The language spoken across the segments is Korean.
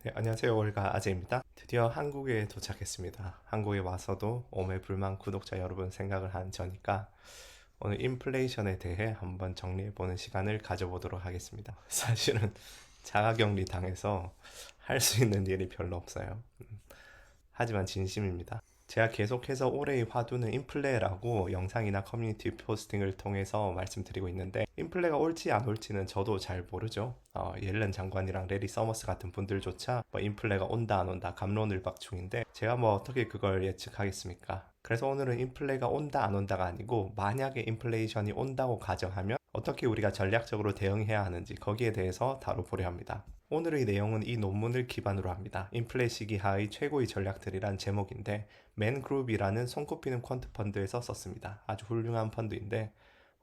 네, 안녕하세요. 월가 아재입니다. 드디어 한국에 도착했습니다. 한국에 와서도 오매불망 구독자 여러분 생각을 한 저니까 오늘 인플레이션에 대해 한번 정리해보는 시간을 가져보도록 하겠습니다. 사실은 자가격리 당해서 할 수 있는 일이 별로 없어요. 하지만 진심입니다. 제가 계속해서 올해의 화두는 인플레라고 영상이나 커뮤니티 포스팅을 통해서 말씀드리고 있는데 인플레가 올지 안 올지는 저도 잘 모르죠. 옐런 장관이랑 레리 서머스 같은 분들조차 뭐 인플레가 온다 안 온다 갑론을박 중인데 제가 뭐 어떻게 그걸 예측하겠습니까? 그래서 오늘은 인플레가 온다 안 온다가 아니고 만약에 인플레이션이 온다고 가정하면 어떻게 우리가 전략적으로 대응해야 하는지 거기에 대해서 다뤄보려 합니다. 오늘의 내용은 이 논문을 기반으로 합니다. 인플레 시기하의 최고의 전략들이란 제목인데 맨그룹이라는 손꼽히는 퀀트 펀드에서 썼습니다. 아주 훌륭한 펀드인데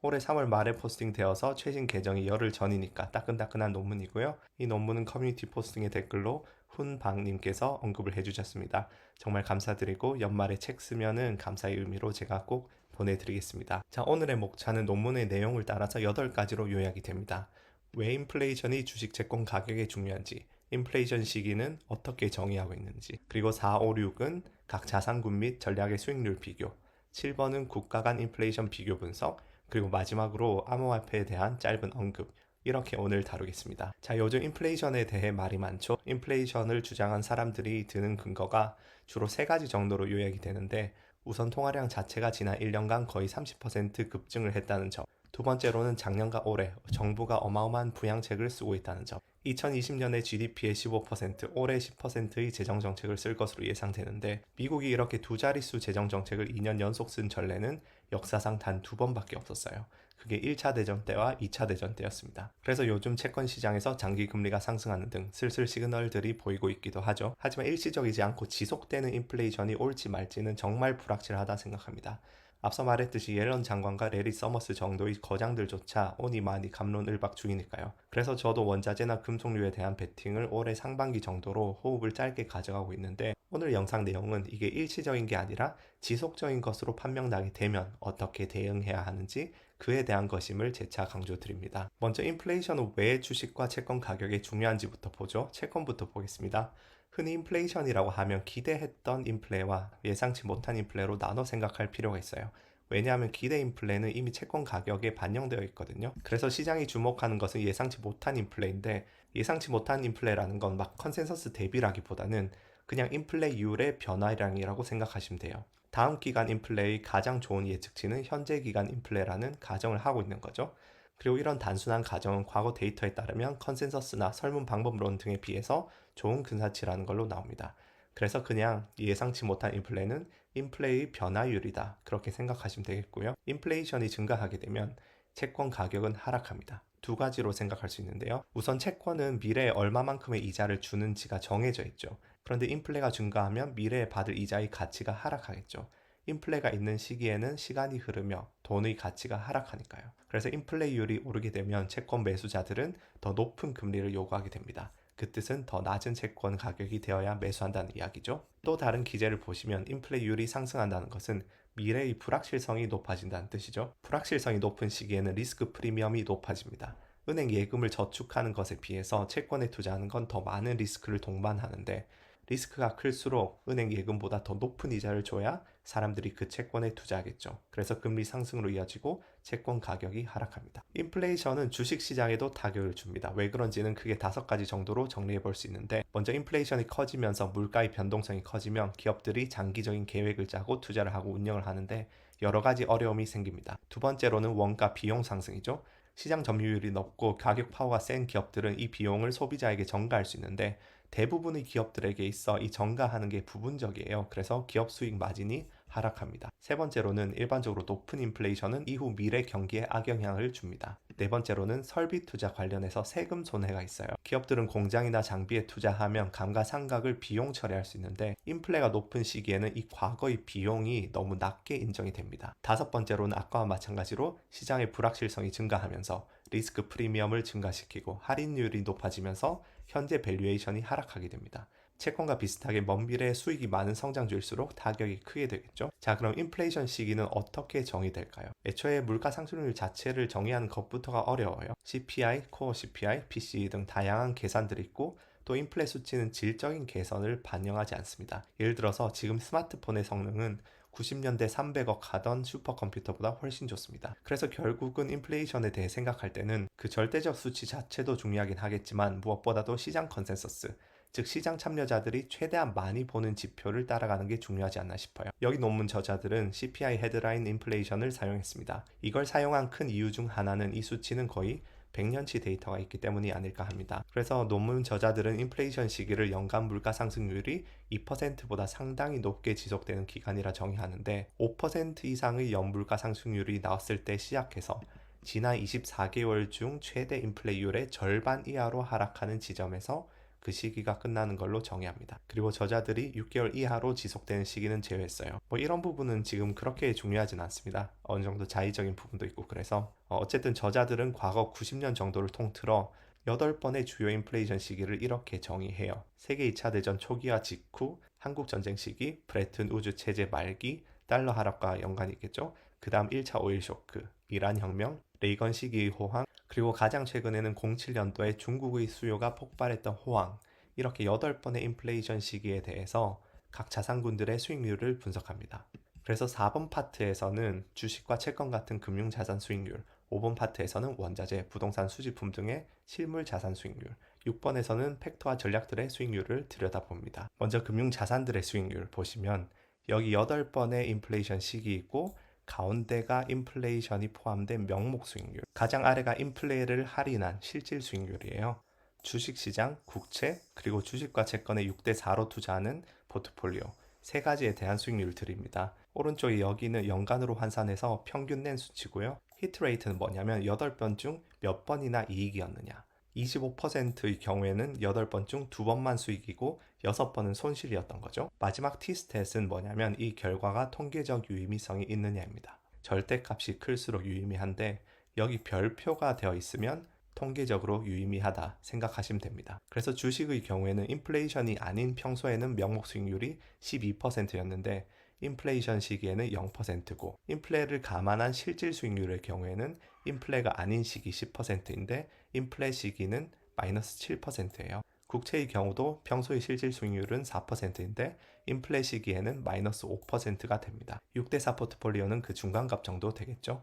올해 3월 말에 포스팅되어서 최신 개정이 열흘 전이니까 따끈따끈한 논문이고요. 이 논문은 커뮤니티 포스팅의 댓글로 훈방님께서 언급을 해주셨습니다. 정말 감사드리고 연말에 책 쓰면은 감사의 의미로 제가 꼭 보내드리겠습니다. 자, 오늘의 목차는 논문의 내용을 따라서 8가지로 요약이 됩니다. 왜 인플레이션이 주식 채권 가격에 중요한지, 인플레이션 시기는 어떻게 정의하고 있는지, 그리고 4, 5, 6은 각 자산군 및 전략의 수익률 비교, 7번은 국가 간 인플레이션 비교 분석, 그리고 마지막으로 암호화폐에 대한 짧은 언급, 이렇게 오늘 다루겠습니다. 자, 요즘 인플레이션에 대해 말이 많죠. 인플레이션을 주장한 사람들이 드는 근거가 주로 3가지 정도로 요약이 되는데 우선 통화량 자체가 지난 1년간 거의 30% 급증을 했다는 점. 두 번째로는 작년과 올해 정부가 어마어마한 부양책을 쓰고 있다는 점. 2020년에 GDP의 15%, 올해 10%의 재정정책을 쓸 것으로 예상되는데 미국이 이렇게 두 자릿수 재정정책을 2년 연속 쓴 전례는 역사상 단 2번밖에 없었어요. 그게 1차 대전 때와 2차 대전 때였습니다. 그래서 요즘 채권 시장에서 장기 금리가 상승하는 등 슬슬 시그널들이 보이고 있기도 하죠. 하지만 일시적이지 않고 지속되는 인플레이션이 올지 말지는 정말 불확실하다 생각합니다. 앞서 말했듯이 옐런 장관과 레리 서머스 정도의 거장들조차 오니마니 갑론을박 중이니까요. 그래서 저도 원자재나 금속류에 대한 베팅을 올해 상반기 정도로 호흡을 짧게 가져가고 있는데 오늘 영상 내용은 이게 일시적인 게 아니라 지속적인 것으로 판명나게 되면 어떻게 대응해야 하는지 그에 대한 것임을 재차 강조드립니다. 먼저 인플레이션은 왜 주식과 채권 가격이 중요한지부터 보죠. 채권부터 보겠습니다. 흔히 인플레이션이라고 하면 기대했던 인플레와 예상치 못한 인플레로 나눠 생각할 필요가 있어요. 왜냐하면 기대 인플레는 이미 채권 가격에 반영되어 있거든요. 그래서 시장이 주목하는 것은 예상치 못한 인플레인데 예상치 못한 인플레라는 건 막 컨센서스 대비라기보다는 그냥 인플레이율의 변화량이라고 생각하시면 돼요. 다음 기간 인플레의 가장 좋은 예측치는 현재 기간 인플레라는 가정을 하고 있는 거죠. 그리고 이런 단순한 가정은 과거 데이터에 따르면 컨센서스나 설문 방법론 등에 비해서 좋은 근사치라는 걸로 나옵니다. 그래서 그냥 예상치 못한 인플레는 인플레의 변화율이다. 그렇게 생각하시면 되겠고요. 인플레이션이 증가하게 되면 채권 가격은 하락합니다. 두 가지로 생각할 수 있는데요. 우선 채권은 미래에 얼마만큼의 이자를 주는지가 정해져 있죠. 그런데 인플레가 증가하면 미래에 받을 이자의 가치가 하락하겠죠. 인플레가 있는 시기에는 시간이 흐르며 돈의 가치가 하락하니까요. 그래서 인플레이율이 오르게 되면 채권 매수자들은 더 높은 금리를 요구하게 됩니다. 그 뜻은 더 낮은 채권 가격이 되어야 매수한다는 이야기죠. 또 다른 기제를 보시면 인플레이율이 상승한다는 것은 미래의 불확실성이 높아진다는 뜻이죠. 불확실성이 높은 시기에는 리스크 프리미엄이 높아집니다. 은행 예금을 저축하는 것에 비해서 채권에 투자하는 건 더 많은 리스크를 동반하는데 리스크가 클수록 은행 예금보다 더 높은 이자를 줘야 사람들이 그 채권에 투자하겠죠. 그래서 금리 상승으로 이어지고 채권 가격이 하락합니다. 인플레이션은 주식시장에도 타격을 줍니다. 왜 그런지는 크게 5가지 정도로 정리해 볼 수 있는데 먼저 인플레이션이 커지면서 물가의 변동성이 커지면 기업들이 장기적인 계획을 짜고 투자를 하고 운영을 하는데 여러 가지 어려움이 생깁니다. 두 번째로는 원가 비용 상승이죠. 시장 점유율이 높고 가격 파워가 센 기업들은 이 비용을 소비자에게 전가할 수 있는데 대부분의 기업들에게 있어 이 전가하는 게 부분적이에요. 그래서 기업 수익 마진이 하락합니다. 세 번째로는 일반적으로 높은 인플레이션은 이후 미래 경기에 악영향을 줍니다. 네 번째로는 설비 투자 관련해서 세금 손해가 있어요. 기업들은 공장이나 장비에 투자하면 감가상각을 비용 처리할 수 있는데 인플레가 높은 시기에는 이 과거의 비용이 너무 낮게 인정이 됩니다. 다섯 번째로는 아까와 마찬가지로 시장의 불확실성이 증가하면서 리스크 프리미엄을 증가시키고 할인율이 높아지면서 현재 밸류에이션이 하락하게 됩니다. 채권과 비슷하게 먼 미래에 수익이 많은 성장주일수록 타격이 크게 되겠죠. 자, 그럼 인플레이션 시기는 어떻게 정의될까요? 애초에 물가 상승률 자체를 정의하는 것부터가 어려워요. CPI, 코어 CPI, PCE 등 다양한 계산들이 있고 또 인플레 수치는 질적인 개선을 반영하지 않습니다. 예를 들어서 지금 스마트폰의 성능은 90년대 300억 하던 슈퍼컴퓨터보다 훨씬 좋습니다. 그래서 결국은 인플레이션에 대해 생각할 때는 그 절대적 수치 자체도 중요하긴 하겠지만 무엇보다도 시장 컨센서스, 즉 시장 참여자들이 최대한 많이 보는 지표를 따라가는 게 중요하지 않나 싶어요. 여기 논문 저자들은 CPI 헤드라인 인플레이션을 사용했습니다. 이걸 사용한 큰 이유 중 하나는 이 수치는 거의 100년치 데이터가 있기 때문이 아닐까 합니다. 그래서 논문 저자들은 인플레이션 시기를 연간 물가 상승률이 2%보다 상당히 높게 지속되는 기간이라 정의하는데 5% 이상의 연물가 상승률이 나왔을 때 시작해서 지난 24개월 중 최대 인플레이율의 절반 이하로 하락하는 지점에서 그 시기가 끝나는 걸로 정의합니다. 그리고 저자들이 6개월 이하로 지속되는 시기는 제외했어요. 이런 부분은 지금 그렇게 중요하진 않습니다. 어느 정도 자의적인 부분도 있고 그래서 어쨌든 저자들은 과거 90년 정도를 통틀어 8번의 주요 인플레이션 시기를 이렇게 정의해요. 세계 2차 대전 초기와 직후, 한국 전쟁 시기, 브레튼 우즈 체제 말기, 달러 하락과 연관이 있겠죠. 그 다음 1차 오일 쇼크, 이란 혁명, 레이건 시기의 호황, 그리고 가장 최근에는 07년도에 중국의 수요가 폭발했던 호황, 이렇게 8번의 인플레이션 시기에 대해서 각 자산군들의 수익률을 분석합니다. 그래서 4번 파트에서는 주식과 채권 같은 금융자산 수익률, 5번 파트에서는 원자재, 부동산 수집품 등의 실물 자산 수익률, 6번에서는 팩터와 전략들의 수익률을 들여다봅니다. 먼저 금융자산들의 수익률 보시면 여기 8번의 인플레이션 시기 있고 가운데가 인플레이션이 포함된 명목 수익률, 가장 아래가 인플레를 할인한 실질 수익률이에요. 주식시장, 국채, 그리고 주식과 채권의 6대4로 투자하는 포트폴리오, 세 가지에 대한 수익률을 드립니다. 오른쪽에 여기는 연간으로 환산해서 평균 낸 수치고요. 히트레이트는 뭐냐면 8번 중 몇 번이나 이익이었느냐. 25%의 경우에는 8번 중 2번만 수익이고 6번은 손실이었던 거죠. 마지막 T스탯은 뭐냐면 이 결과가 통계적 유의미성이 있느냐입니다. 절대값이 클수록 유의미한데 여기 별표가 되어 있으면 통계적으로 유의미하다 생각하시면 됩니다. 그래서 주식의 경우에는 인플레이션이 아닌 평소에는 명목 수익률이 12%였는데 인플레이션 시기에는 0%고 인플레를 감안한 실질 수익률의 경우에는 인플레가 아닌 시기 10%인데 인플레 시기는 마이너스 7%예요. 국채의 경우도 평소의 실질 수익률은 4%인데 인플레 시기에는 마이너스 5%가 됩니다. 6대4 포트폴리오는 그 중간값 정도 되겠죠?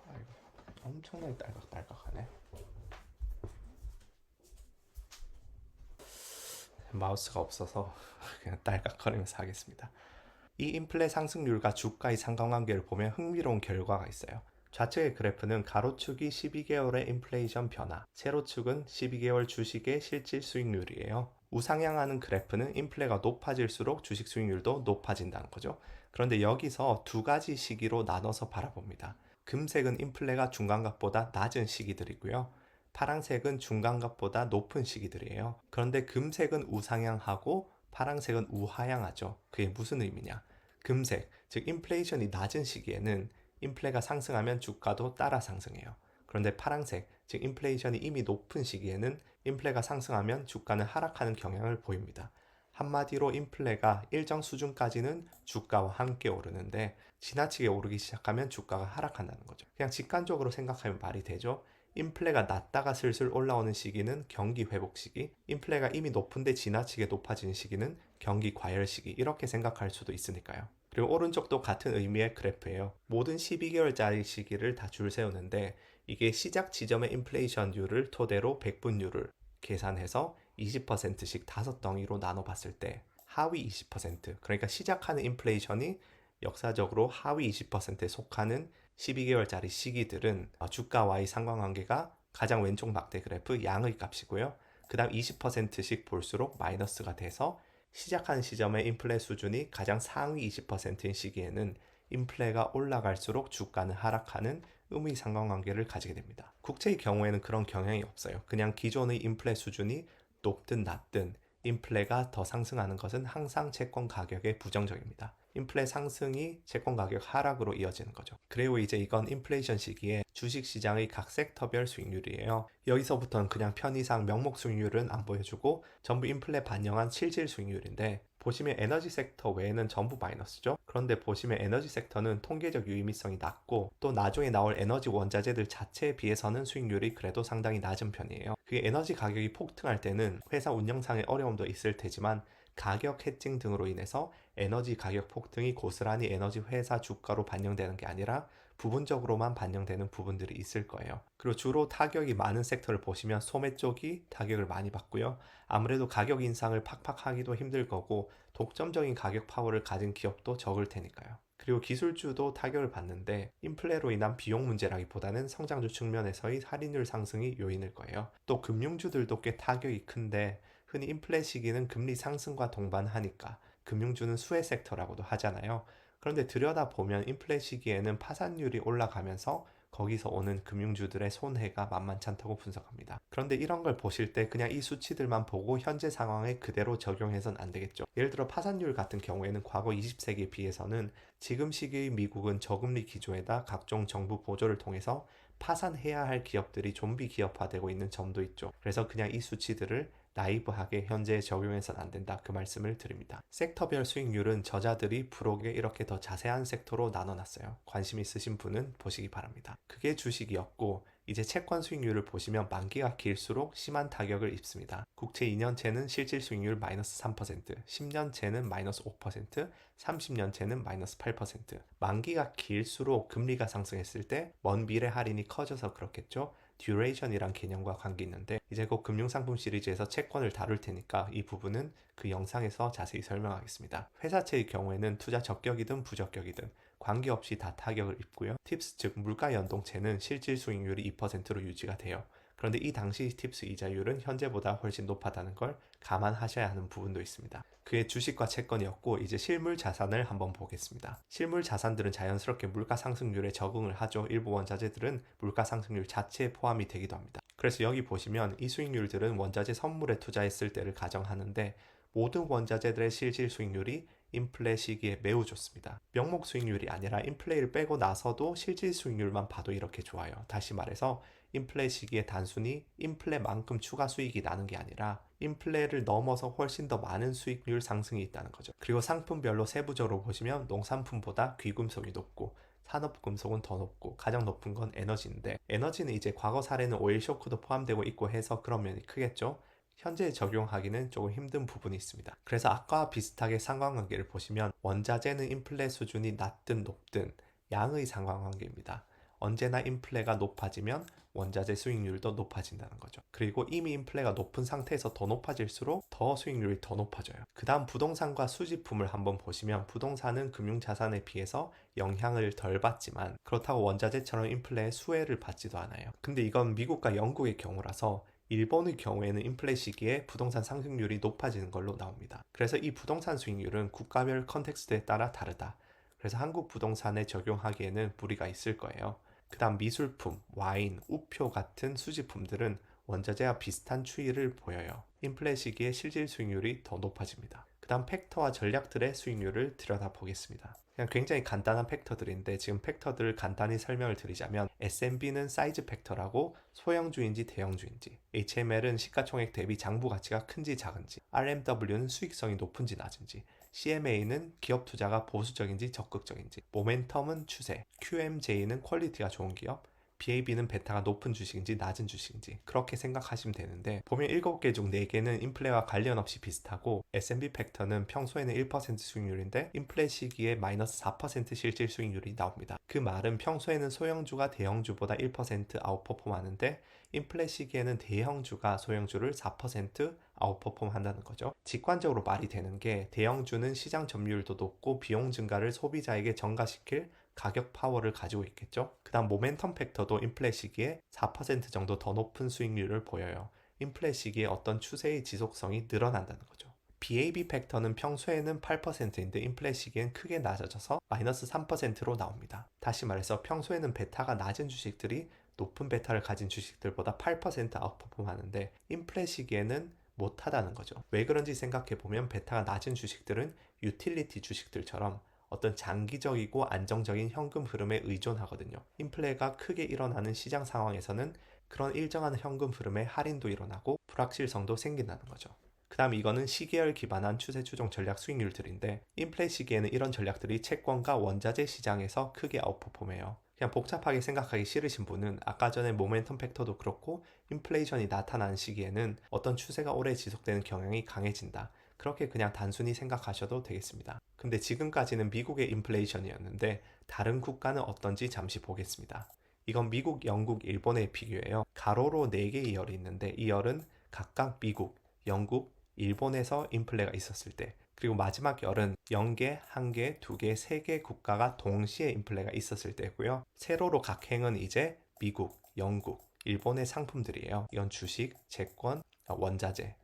아이고, 엄청나게 딸깍딸깍하네. 마우스가 없어서 그냥 딸깍거리면서 하겠습니다. 이 인플레 상승률과 주가의 상관관계를 보면 흥미로운 결과가 있어요. 좌측의 그래프는 가로축이 12개월의 인플레이션 변화, 세로축은 12개월 주식의 실질 수익률이에요. 우상향하는 그래프는 인플레가 높아질수록 주식 수익률도 높아진다는 거죠. 그런데 여기서 두 가지 시기로 나눠서 바라봅니다. 금색은 인플레가 중간값보다 낮은 시기들이고요. 파란색은 중간값보다 높은 시기들이에요. 그런데 금색은 우상향하고 파란색은 우하향하죠. 그게 무슨 의미냐? 금색, 즉 인플레이션이 낮은 시기에는 인플레가 상승하면 주가도 따라 상승해요. 그런데 파란색, 즉 인플레이션이 이미 높은 시기에는 인플레가 상승하면 주가는 하락하는 경향을 보입니다. 한마디로 인플레가 일정 수준까지는 주가와 함께 오르는데 지나치게 오르기 시작하면 주가가 하락한다는 거죠. 그냥 직관적으로 생각하면 말이 되죠. 인플레가 낮다가 슬슬 올라오는 시기는 경기 회복 시기, 인플레가 이미 높은데 지나치게 높아지는 시기는 경기 과열 시기, 이렇게 생각할 수도 있으니까요. 그리고 오른쪽도 같은 의미의 그래프예요. 모든 12개월짜리 시기를 다 줄 세우는데 이게 시작 지점의 인플레이션율을 토대로 백분율을 계산해서 20%씩 5덩이로 나눠봤을 때 하위 20%, 그러니까 시작하는 인플레이션이 역사적으로 하위 20%에 속하는 12개월짜리 시기들은 주가와의 상관관계가 가장 왼쪽 막대 그래프 양의 값이고요. 그 다음 20%씩 볼수록 마이너스가 돼서 시작하는 시점의 인플레 수준이 가장 상위 20%인 시기에는 인플레가 올라갈수록 주가는 하락하는 음의 상관관계를 가지게 됩니다. 국채의 경우에는 그런 경향이 없어요. 그냥 기존의 인플레 수준이 높든 낮든 인플레가 더 상승하는 것은 항상 채권 가격에 부정적입니다. 인플레 상승이 채권 가격 하락으로 이어지는 거죠. 그리고 이제 이건 인플레이션 시기에 주식시장의 각 섹터별 수익률이에요. 여기서부터는 그냥 편의상 명목 수익률은 안 보여주고 전부 인플레 반영한 실질 수익률인데 보시면 에너지 섹터 외에는 전부 마이너스죠. 그런데 보시면 에너지 섹터는 통계적 유의미성이 낮고 또 나중에 나올 에너지 원자재들 자체에 비해서는 수익률이 그래도 상당히 낮은 편이에요. 그게 에너지 가격이 폭등할 때는 회사 운영상의 어려움도 있을 테지만 가격 해칭 등으로 인해서 에너지 가격 폭등이 고스란히 에너지 회사 주가로 반영되는 게 아니라 부분적으로만 반영되는 부분들이 있을 거예요. 그리고 주로 타격이 많은 섹터를 보시면 소매 쪽이 타격을 많이 받고요. 아무래도 가격 인상을 팍팍 하기도 힘들 거고 독점적인 가격 파워를 가진 기업도 적을 테니까요. 그리고 기술주도 타격을 받는데 인플레로 인한 비용 문제라기보다는 성장주 측면에서의 할인율 상승이 요인일 거예요. 또 금융주들도 꽤 타격이 큰데 흔히 인플레 시기는 금리 상승과 동반하니까 금융주는 수혜 섹터라고도 하잖아요. 그런데 들여다보면 인플레 시기에는 파산율이 올라가면서 거기서 오는 금융주들의 손해가 만만찮다고 분석합니다. 그런데 이런 걸 보실 때 그냥 이 수치들만 보고 현재 상황에 그대로 적용해서는 안 되겠죠. 예를 들어 파산율 같은 경우에는 과거 20세기에 비해서는 지금 시기의 미국은 저금리 기조에다 각종 정부 보조를 통해서 파산해야 할 기업들이 좀비 기업화되고 있는 점도 있죠. 그래서 그냥 이 수치들을 나이브하게 현재에 적용해서는 안 된다, 그 말씀을 드립니다. 섹터별 수익률은 저자들이 브록에 이렇게 더 자세한 섹터로 나눠놨어요. 관심 있으신 분은 보시기 바랍니다. 그게 주식이었고 이제 채권 수익률을 보시면 만기가 길수록 심한 타격을 입습니다. 국채 2년채는 실질 수익률 마이너스 3%, 10년채는 마이너스 5%, 30년채는 마이너스 8%. 만기가 길수록 금리가 상승했을 때 먼 미래 할인이 커져서 그렇겠죠. 듀레이션이란 개념과 관계 있는데 이제 곧 금융상품 시리즈에서 채권을 다룰 테니까 이 부분은 그 영상에서 자세히 설명하겠습니다. 회사채의 경우에는 투자 적격이든 부적격이든 관계없이 다 타격을 입고요. 팁스 즉 물가 연동채는 실질 수익률이 2%로 유지가 돼요. 그런데 이 당시 팁스 이자율은 현재보다 훨씬 높았다는 걸 감안하셔야 하는 부분도 있습니다. 그게 주식과 채권이었고 이제 실물 자산을 한번 보겠습니다. 실물 자산들은 자연스럽게 물가 상승률에 적응을 하죠. 일부 원자재들은 물가 상승률 자체에 포함이 되기도 합니다. 그래서 여기 보시면 이 수익률들은 원자재 선물에 투자했을 때를 가정하는데 모든 원자재들의 실질 수익률이 인플레 시기에 매우 좋습니다. 명목 수익률이 아니라 인플레를 빼고 나서도 실질 수익률만 봐도 이렇게 좋아요. 다시 말해서 인플레 시기에 단순히 인플레만큼 추가 수익이 나는 게 아니라 인플레를 넘어서 훨씬 더 많은 수익률 상승이 있다는 거죠. 그리고 상품별로 세부적으로 보시면 농산품보다 귀금속이 높고 산업금속은 더 높고 가장 높은 건 에너지인데 에너지는 이제 과거 사례는 오일 쇼크도 포함되고 있고 해서 그런 면이 크겠죠. 현재 적용하기는 조금 힘든 부분이 있습니다. 그래서 아까와 비슷하게 상관관계를 보시면 원자재는 인플레 수준이 낮든 높든 양의 상관관계입니다. 언제나 인플레가 높아지면 원자재 수익률도 높아진다는 거죠. 그리고 이미 인플레가 높은 상태에서 더 높아질수록 더 수익률이 더 높아져요. 그 다음 부동산과 수집품을 한번 보시면 부동산은 금융자산에 비해서 영향을 덜 받지만 그렇다고 원자재처럼 인플레의 수혜를 받지도 않아요. 근데 이건 미국과 영국의 경우라서 일본의 경우에는 인플레 시기에 부동산 상승률이 높아지는 걸로 나옵니다. 그래서 이 부동산 수익률은 국가별 컨텍스트에 따라 다르다. 그래서 한국 부동산에 적용하기에는 무리가 있을 거예요. 그 다음 미술품, 와인, 우표 같은 수집품들은 원자재와 비슷한 추이를 보여요. 인플레 시기에 실질 수익률이 더 높아집니다. 그 다음 팩터와 전략들의 수익률을 들여다보겠습니다. 그냥 굉장히 간단한 팩터들인데 지금 팩터들을 간단히 설명을 드리자면 S&B는 사이즈 팩터라고 소형주인지 대형주인지, HML은 시가총액 대비 장부 가치가 큰지 작은지, RMW는 수익성이 높은지 낮은지, CMA는 기업 투자가 보수적인지 적극적인지, 모멘텀은 추세, QMJ는 퀄리티가 좋은 기업, BAB는 베타가 높은 주식인지 낮은 주식인지 그렇게 생각하시면 되는데 보면 7개 중 4개는 인플레와 관련 없이 비슷하고 S&P 팩터는 평소에는 1% 수익률인데 인플레 시기에 마이너스 4% 실질 수익률이 나옵니다. 그 말은 평소에는 소형주가 대형주보다 1% 아웃퍼폼 하는데 인플레 시기에는 대형주가 소형주를 4% 아웃퍼폼 한다는 거죠. 직관적으로 말이 되는 게 대형주는 시장 점유율도 높고 비용 증가를 소비자에게 전가시킬 가격 파워를 가지고 있겠죠. 그 다음 모멘텀 팩터도 인플레 시기에 4% 정도 더 높은 수익률을 보여요. 인플레 시기에 어떤 추세의 지속성이 늘어난다는 거죠. BAB 팩터는 평소에는 8%인데 인플레 시기엔 크게 낮아져서 마이너스 3%로 나옵니다. 다시 말해서 평소에는 베타가 낮은 주식들이 높은 베타를 가진 주식들보다 8% 아웃퍼폼 하는데 인플레 시기에는 못하다는 거죠. 왜 그런지 생각해보면 베타가 낮은 주식들은 유틸리티 주식들처럼 어떤 장기적이고 안정적인 현금 흐름에 의존하거든요. 인플레가 크게 일어나는 시장 상황에서는 그런 일정한 현금 흐름에 할인도 일어나고 불확실성도 생긴다는 거죠. 그 다음 이거는 시계열 기반한 추세 추종 전략 수익률들인데 인플레 시기에는 이런 전략들이 채권과 원자재 시장에서 크게 아웃퍼폼해요. 그냥 복잡하게 생각하기 싫으신 분은 아까 전에 모멘텀 팩터도 그렇고 인플레이션이 나타나는 시기에는 어떤 추세가 오래 지속되는 경향이 강해진다. 그렇게 그냥 단순히 생각하셔도 되겠습니다. 근데 지금까지는 미국의 인플레이션이었는데 다른 국가는 어떤지 잠시 보겠습니다. 이건 미국, 영국, 일본의 비교예요. 가로로 4개의 열이 있는데 이 열은 각각 미국, 영국, 일본에서 인플레가 있었을 때, 그리고 마지막 열은 0개, 1개, 2개, 3개 국가가 동시에 인플레가 있었을 때고요. 세로로 각행은 이제 미국, 영국, 일본의 상품들이에요. 이건 주식, 채권, 원자재,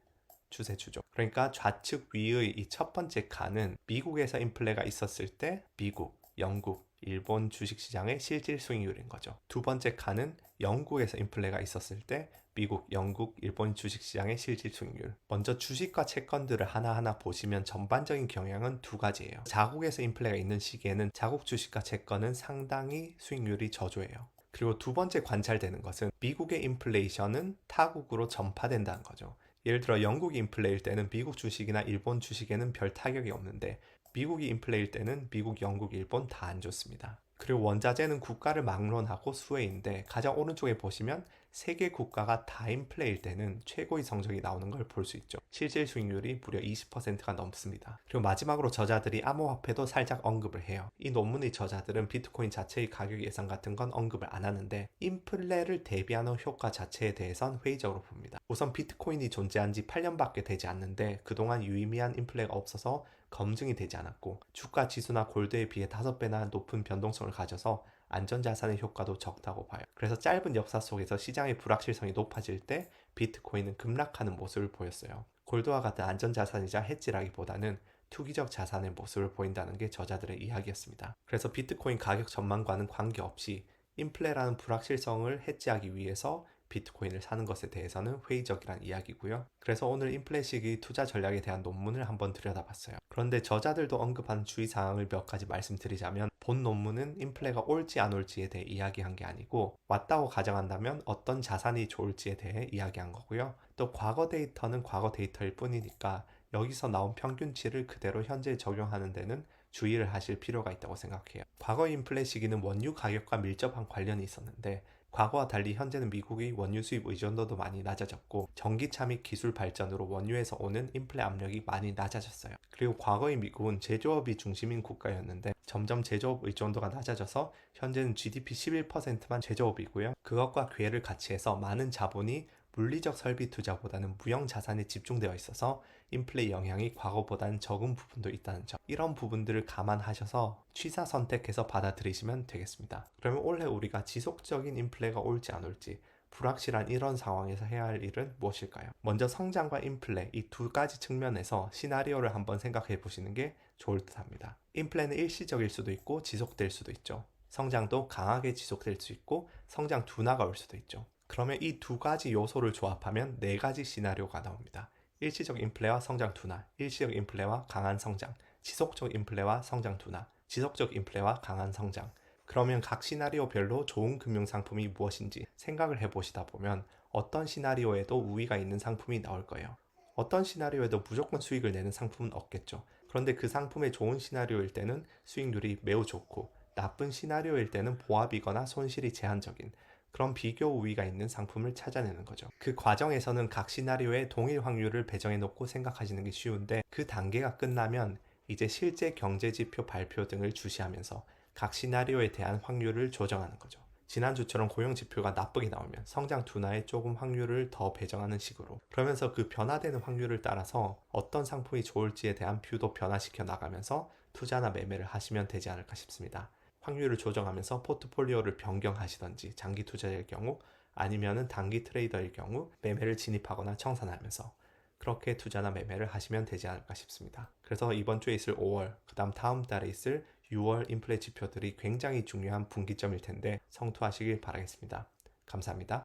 추세 추종. 그러니까 좌측 위의 이 첫 번째 칸은 미국에서 인플레가 있었을 때 미국, 영국, 일본 주식시장의 실질 수익률인 거죠. 두 번째 칸은 영국에서 인플레가 있었을 때 미국, 영국, 일본 주식시장의 실질 수익률. 먼저 주식과 채권들을 하나하나 보시면 전반적인 경향은 두 가지예요. 자국에서 인플레가 있는 시기에는 자국 주식과 채권은 상당히 수익률이 저조해요. 그리고 두 번째 관찰되는 것은 미국의 인플레이션은 타국으로 전파된다는 거죠. 예를 들어 영국이 인플레일 때는 미국 주식이나 일본 주식에는 별 타격이 없는데 미국이 인플레일 때는 미국, 영국, 일본 다 안 좋습니다. 그리고 원자재는 국가를 막론하고 수혜인데 가장 오른쪽에 보시면 세 개 국가가 다 인플레일 때는 최고의 성적이 나오는 걸 볼 수 있죠. 실질 수익률이 무려 20%가 넘습니다. 그리고 마지막으로 저자들이 암호화폐도 살짝 언급을 해요. 이 논문의 저자들은 비트코인 자체의 가격 예상 같은 건 언급을 안 하는데 인플레를 대비하는 효과 자체에 대해선 회의적으로 봅니다. 우선 비트코인이 존재한 지 8년밖에 되지 않는데 그동안 유의미한 인플레가 없어서 검증이 되지 않았고 주가 지수나 골드에 비해 5배나 높은 변동성을 가져서 안전자산의 효과도 적다고 봐요. 그래서 짧은 역사 속에서 시장의 불확실성이 높아질 때 비트코인은 급락하는 모습을 보였어요. 골드와 같은 안전자산이자 해지라기보다는 투기적 자산의 모습을 보인다는 게 저자들의 이야기였습니다. 그래서 비트코인 가격 전망과는 관계없이 인플레라는 불확실성을 해지하기 위해서 비트코인을 사는 것에 대해서는 회의적이란 이야기고요. 그래서 오늘 인플레 시기 투자 전략에 대한 논문을 한번 들여다봤어요. 그런데 저자들도 언급한 주의사항을 몇 가지 말씀드리자면 본 논문은 인플레가 올지 안 올지에 대해 이야기한 게 아니고 왔다고 가정한다면 어떤 자산이 좋을지에 대해 이야기한 거고요. 또 과거 데이터는 과거 데이터일 뿐이니까 여기서 나온 평균치를 그대로 현재 적용하는 데는 주의를 하실 필요가 있다고 생각해요. 과거 인플레 시기는 원유 가격과 밀접한 관련이 있었는데 과거와 달리 현재는 미국의 원유 수입 의존도도 많이 낮아졌고 전기차 및 기술 발전으로 원유에서 오는 인플레 압력이 많이 낮아졌어요. 그리고 과거의 미국은 제조업이 중심인 국가였는데 점점 제조업 의존도가 낮아져서 현재는 GDP 11%만 제조업이고요. 그것과 괴를 같이 해서 많은 자본이 물리적 설비 투자보다는 무형 자산에 집중되어 있어서 인플레 영향이 과거보다는 적은 부분도 있다는 점, 이런 부분들을 감안하셔서 취사 선택해서 받아들이시면 되겠습니다. 그러면 올해 우리가 지속적인 인플레가 올지 안 올지 불확실한 이런 상황에서 해야 할 일은 무엇일까요? 먼저 성장과 인플레 이 두 가지 측면에서 시나리오를 한번 생각해 보시는 게 좋을 듯 합니다. 인플레는 일시적일 수도 있고 지속될 수도 있죠. 성장도 강하게 지속될 수 있고 성장 둔화가 올 수도 있죠. 그러면 이 두 가지 요소를 조합하면 네 가지 시나리오가 나옵니다. 일시적 인플레와 성장 둔화, 일시적 인플레와 강한 성장, 지속적 인플레와 성장 둔화, 지속적 인플레와 강한 성장. 그러면 각 시나리오별로 좋은 금융상품이 무엇인지 생각을 해보시다 보면 어떤 시나리오에도 우위가 있는 상품이 나올 거예요. 어떤 시나리오에도 무조건 수익을 내는 상품은 없겠죠. 그런데 그 상품의 좋은 시나리오일 때는 수익률이 매우 좋고 나쁜 시나리오일 때는 보합이거나 손실이 제한적인 그런 비교 우위가 있는 상품을 찾아내는 거죠. 그 과정에서는 각 시나리오에 동일 확률을 배정해 놓고 생각하시는 게 쉬운데 그 단계가 끝나면 이제 실제 경제지표 발표 등을 주시하면서 각 시나리오에 대한 확률을 조정하는 거죠. 지난주처럼 고용지표가 나쁘게 나오면 성장 둔화에 조금 확률을 더 배정하는 식으로 그러면서 그 변화되는 확률을 따라서 어떤 상품이 좋을지에 대한 뷰도 변화시켜 나가면서 투자나 매매를 하시면 되지 않을까 싶습니다. 확률을 조정하면서 포트폴리오를 변경하시던지 장기 투자자일 경우 아니면은 단기 트레이더일 경우 매매를 진입하거나 청산하면서 그렇게 투자나 매매를 하시면 되지 않을까 싶습니다. 그래서 이번 주에 있을 5월, 그 다음 달에 있을 6월 인플레 지표들이 굉장히 중요한 분기점일 텐데 성투하시길 바라겠습니다. 감사합니다.